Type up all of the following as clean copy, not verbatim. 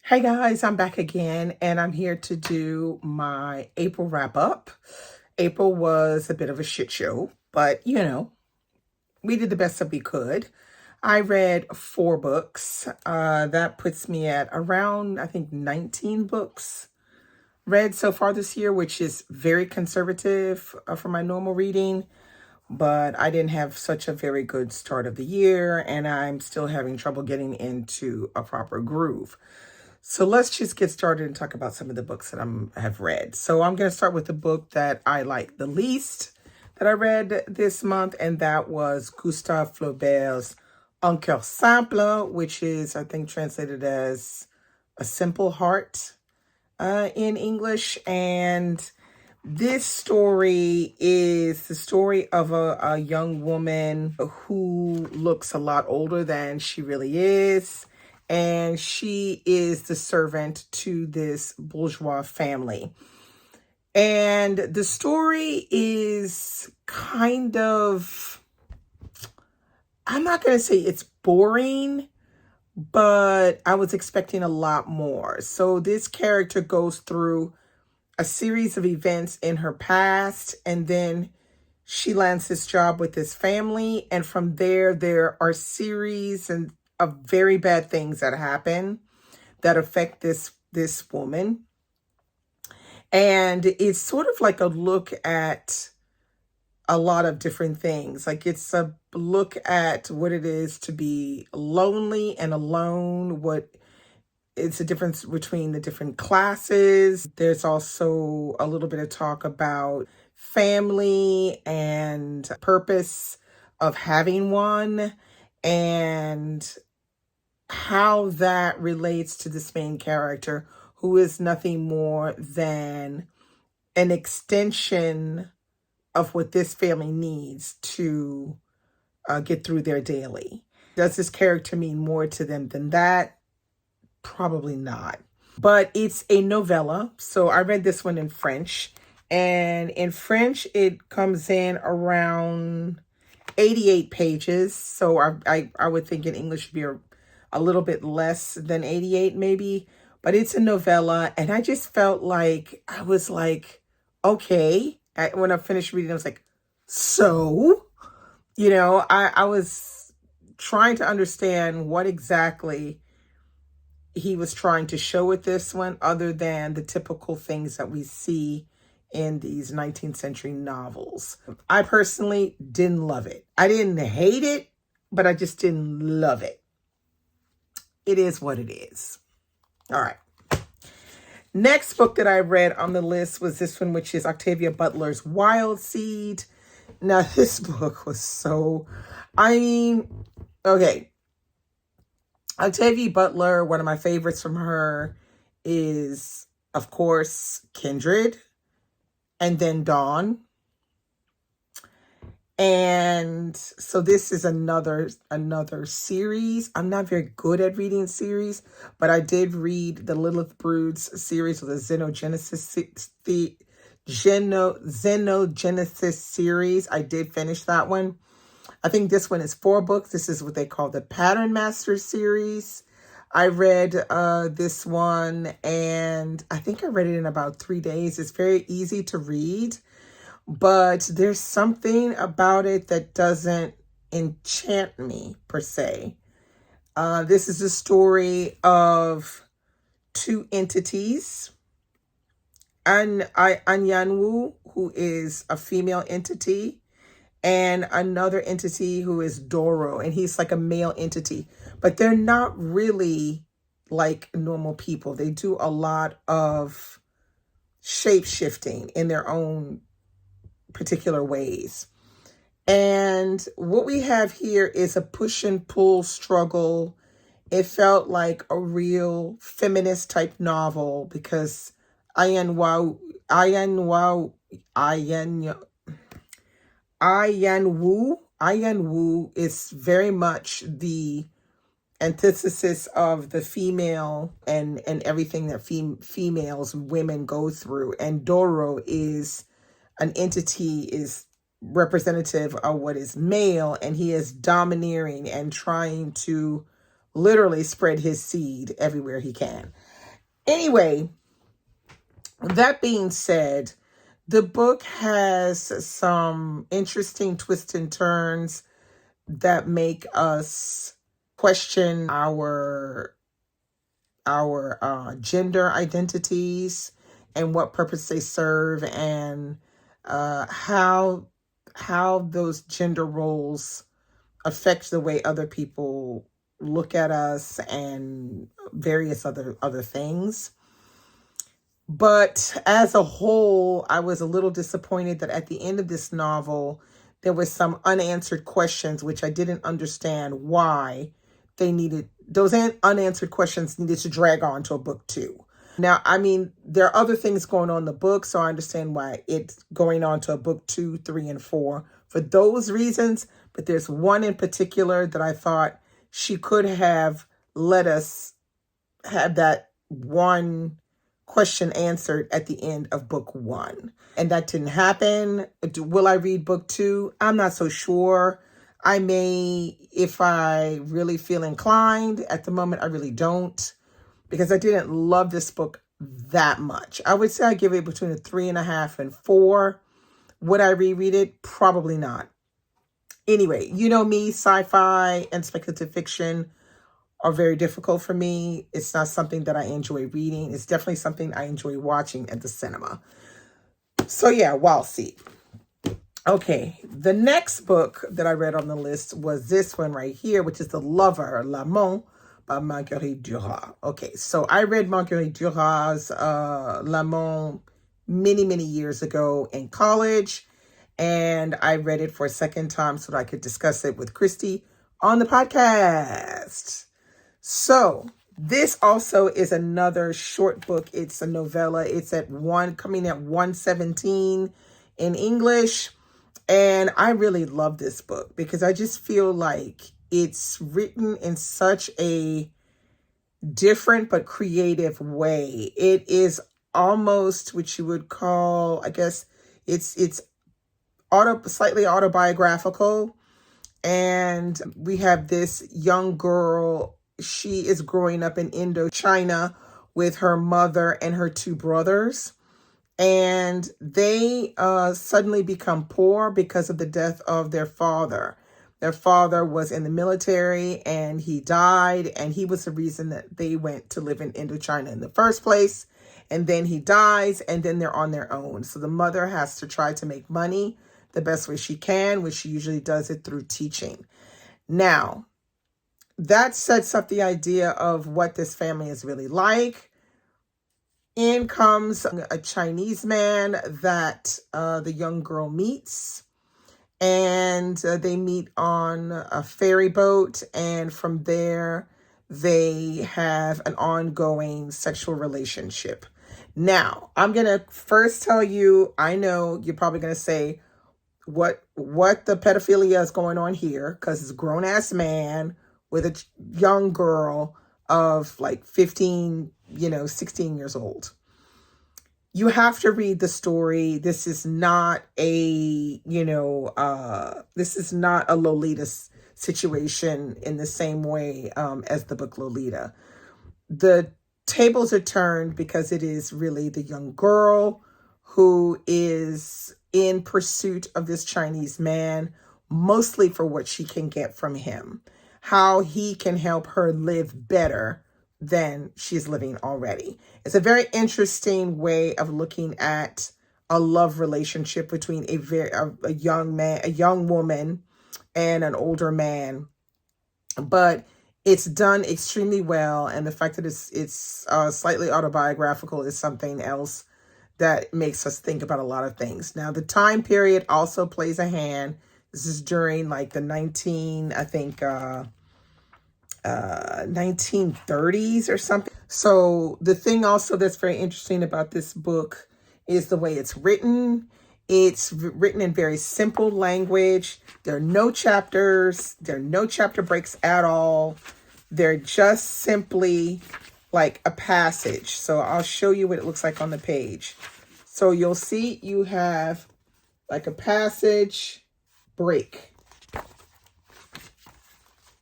Hey guys, I'm back again and I'm here to do my April wrap up. April was a bit of a shit show, but we did the best that we could. I read 4 books. That puts me at around, I think, 19 books read so far this year, which is very conservative for my normal reading. But I didn't have such a very good start of the year, and I'm still having trouble getting into a proper groove. So let's just get started and talk about some of the books that I have read. So I'm going to start with the book that I like the least that I read this month, and that was Gustave Flaubert's Un Cœur Simple, which is, I think, translated as A Simple Heart in English. And this story is the story of a young woman who looks a lot older than she really is. And she is the servant to this bourgeois family. And the story is kind of, I'm not going to say it's boring, but I was expecting a lot more. So this character goes through a series of events in her past, and then she lands this job with this family. And from there are series of very bad things that happen that affect this woman. And it's sort of like a look at a lot of different things. Like it's a look at what it is to be lonely and alone, what it's a difference between the different classes. There's also a little bit of talk about family and purpose of having one, and how that relates to this main character, who is nothing more than an extension of what this family needs to get through their daily. Does this character mean more to them than that? Probably not. But it's a novella. So I read this one in French. And in French, it comes in around 88 pages. So I would think in English would be a little bit less than 88 maybe. But it's a novella. And I just felt like, I was like, okay. When I finished reading, I was like, so? I was trying to understand what exactly he was trying to show with this one, other than the typical things that we see in these 19th century novels. I personally didn't love it. I didn't hate it, but I just didn't love it. It is what it is. All right. Next book that I read on the list was this one, which is Octavia Butler's Wild Seed. Now, this book was okay. Octavia Butler, one of my favorites from her is, of course, Kindred, and then Dawn. And so this is another series. I'm not very good at reading series, but I did read the Lilith Broods series, with the Xenogenesis series. I did finish that one. I think this one is 4 books. This is what they call the Pattern Master series. I read this one, and I think I read it in about 3 days. It's very easy to read, but there's something about it that doesn't enchant me, per se. This is a story of 2 entities. Anyanwu, who is a female entity, and another entity who is Doro, and he's like a male entity. But they're not really like normal people. They do a lot of shape-shifting in their own particular ways. And what we have here is a push and pull struggle. It felt like a real feminist type novel, because Ayanwu is very much the antithesis of the female and everything that women go through. And Doro is an entity, is representative of what is male, and he is domineering and trying to literally spread his seed everywhere he can. Anyway, that being said, the book has some interesting twists and turns that make us question our gender identities and what purpose they serve, and how those gender roles affect the way other people look at us and various other things. But as a whole, I was a little disappointed that at the end of this novel, there was some unanswered questions, which I didn't understand why those unanswered questions needed to drag on to a book 2. Now, I mean, there are other things going on in the book, so I understand why it's going on to a book 2, 3, and 4 for those reasons. But there's one in particular that I thought she could have let us have that one question answered at the end of book 1. And that didn't happen. Will I read book 2? I'm not so sure. I may, if I really feel inclined. At the moment, I really don't, because I didn't love this book that much. I would say I give it between a 3.5 and 4. Would I reread it? Probably not. Anyway, you know me, sci-fi and speculative fiction are very difficult for me. It's not something that I enjoy reading. It's definitely something I enjoy watching at the cinema. So yeah, we'll see. Okay, the next book that I read on the list was this one right here, which is The Lover, L'Amant, by Marguerite Duras. Okay, so I read Marguerite Duras' L'Amant many years ago in college, and I read it for a second time so that I could discuss it with Christy on the podcast. So this also is another short book. It's a novella. It's coming at 117 in English. And I really love this book because I just feel like it's written in such a different but creative way. It is almost what you would call, I guess, it's slightly autobiographical. And we have this young girl. She is growing up in Indochina with her mother and her 2 brothers. And they suddenly become poor because of the death of their father. Their father was in the military and he died. And he was the reason that they went to live in Indochina in the first place. And then he dies and then they're on their own. So the mother has to try to make money the best way she can, which she usually does it through teaching. Now, that sets up the idea of what this family is really like. In comes a Chinese man that the young girl meets. And they meet on a ferry boat. And from there, they have an ongoing sexual relationship. Now, I'm going to first tell you, I know you're probably going to say, what the pedophilia is going on here, because it's a grown-ass man with a young girl of like 15, 16 years old. You have to read the story. This is not a, this is not a Lolita situation in the same way as the book Lolita. The tables are turned because it is really the young girl who is in pursuit of this Chinese man, mostly for what she can get from him, how he can help her live better than she's living already. It's a very interesting way of looking at a love relationship between a young woman and an older man. But it's done extremely well, and the fact that it's slightly autobiographical is something else that makes us think about a lot of things. Now, the time period also plays a hand. This is during like the 1930s or something. So the thing also that's very interesting about this book is the way it's written. It's written in very simple language. There are no chapters. There are no chapter breaks at all. They're just simply like a passage. So I'll show you what it looks like on the page. So you'll see you have like a passage break.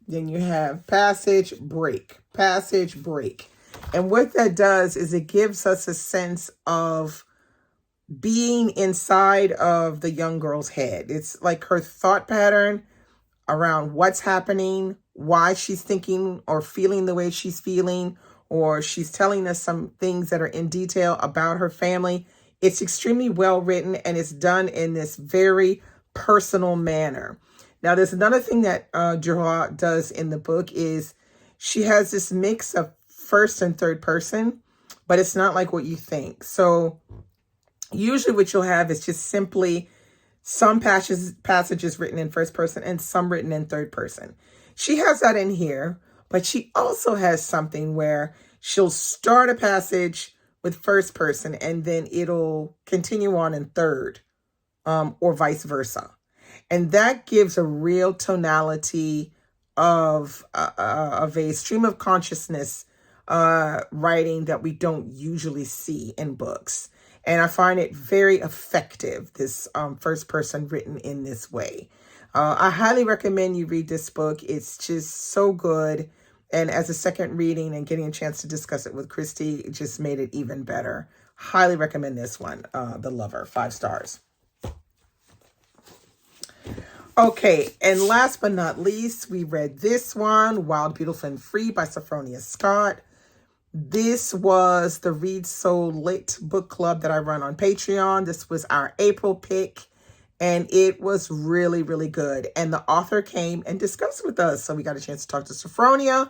Then you have passage break, passage break. And what that does is it gives us a sense of being inside of the young girl's head. It's like her thought pattern around what's happening, why she's thinking or feeling the way she's feeling, or she's telling us some things that are in detail about her family. It's extremely well written, and it's done in this very personal manner. Now, there's another thing that Duroy does in the book is she has this mix of first and third person, but it's not like what you think. So usually what you'll have is just simply some passages written in first person and some written in third person. She has that in here, but she also has something where she'll start a passage with first person and then it'll continue on in third, or vice versa. And that gives a real tonality of a stream of consciousness writing that we don't usually see in books. And I find it very effective, this first person written in this way. I highly recommend you read this book. It's just so good. And as a second reading and getting a chance to discuss it with Christy, it just made it even better. Highly recommend this one, The Lover, 5 stars. Okay, and last but not least, we read this one, Wild, Beautiful, and Free by Sophronia Scott. This was the Read So Lit book club that I run on Patreon. This was our April pick, and it was really, really good. And the author came and discussed with us. So we got a chance to talk to Sophronia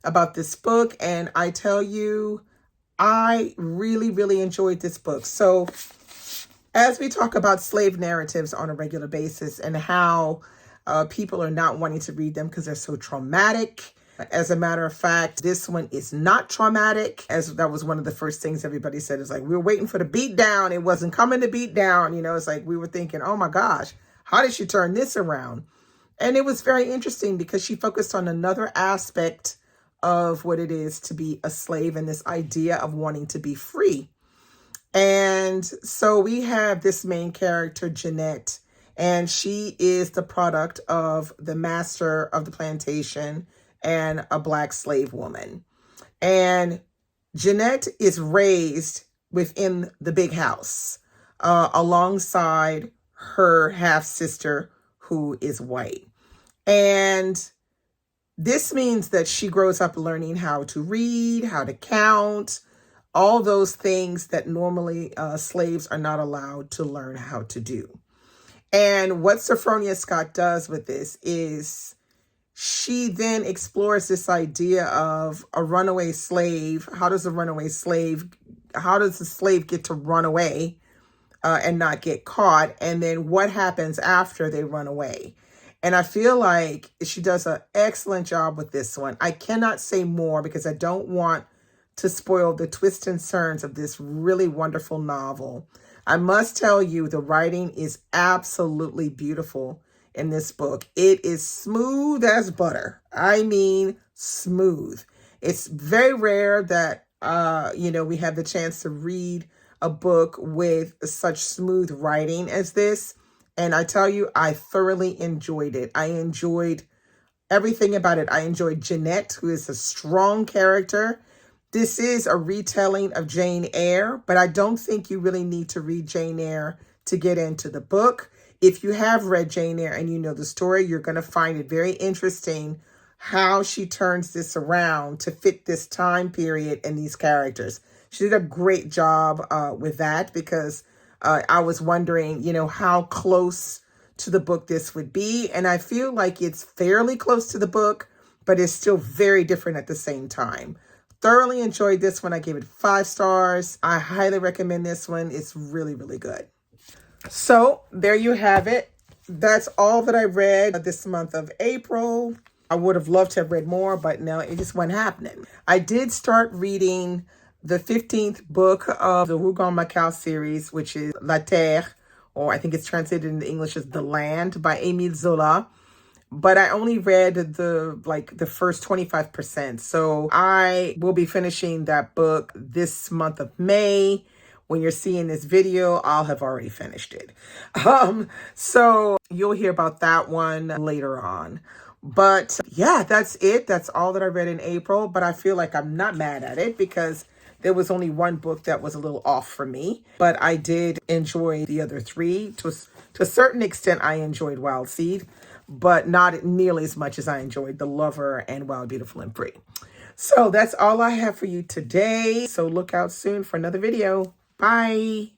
about this book. And I tell you, I really, really enjoyed this book. So as we talk about slave narratives on a regular basis and how people are not wanting to read them because they're so traumatic, as a matter of fact, this one is not traumatic, as that was one of the first things everybody said. It's like, we were waiting for the beat down. It wasn't coming to beat down. You know, it's like we were thinking, oh my gosh, how did she turn this around? And it was very interesting because she focused on another aspect of what it is to be a slave and this idea of wanting to be free. And so we have this main character, Jeanette, and she is the product of the master of the plantation and a Black slave woman. And Jeanette is raised within the big house alongside her half-sister who is white. And this means that she grows up learning how to read, how to count, all those things that normally slaves are not allowed to learn how to do. And what Sophronia Scott does with this is she then explores this idea of a runaway slave. How does the slave get to run away and not get caught? And then what happens after they run away? And I feel like she does an excellent job with this one. I cannot say more because I don't want to spoil the twists and turns of this really wonderful novel. I must tell you, the writing is absolutely beautiful in this book. It is smooth as butter. I mean, smooth. It's very rare that, we have the chance to read a book with such smooth writing as this. And I tell you, I thoroughly enjoyed it. I enjoyed everything about it. I enjoyed Jeanette, who is a strong character. This is a retelling of Jane Eyre, but I don't think you really need to read Jane Eyre to get into the book. If you have read Jane Eyre and you know the story, you're going to find it very interesting how she turns this around to fit this time period and these characters. She did a great job with that because I was wondering, how close to the book this would be. And I feel like it's fairly close to the book, but it's still very different at the same time. Thoroughly enjoyed this one. I gave it 5 stars. I highly recommend this one. It's really, really good. So there you have it. That's all that I read this month of April. I would have loved to have read more, but no, it just wasn't happening. I did start reading the 15th book of the Rougon Macau series, which is La Terre, or I think it's translated into English as The Land by Émile Zola. But I only read the first 25%. So I will be finishing that book this month of May. When you're seeing this video, I'll have already finished it. So you'll hear about that one later on. But yeah, that's it. That's all that I read in April. But I feel like I'm not mad at it because there was only one book that was a little off for me. But I did enjoy the other three. To a certain extent, I enjoyed Wild Seed, but not nearly as much as I enjoyed The Lover and Wild, Beautiful, and Free. So that's all I have for you today. So look out soon for another video. Bye.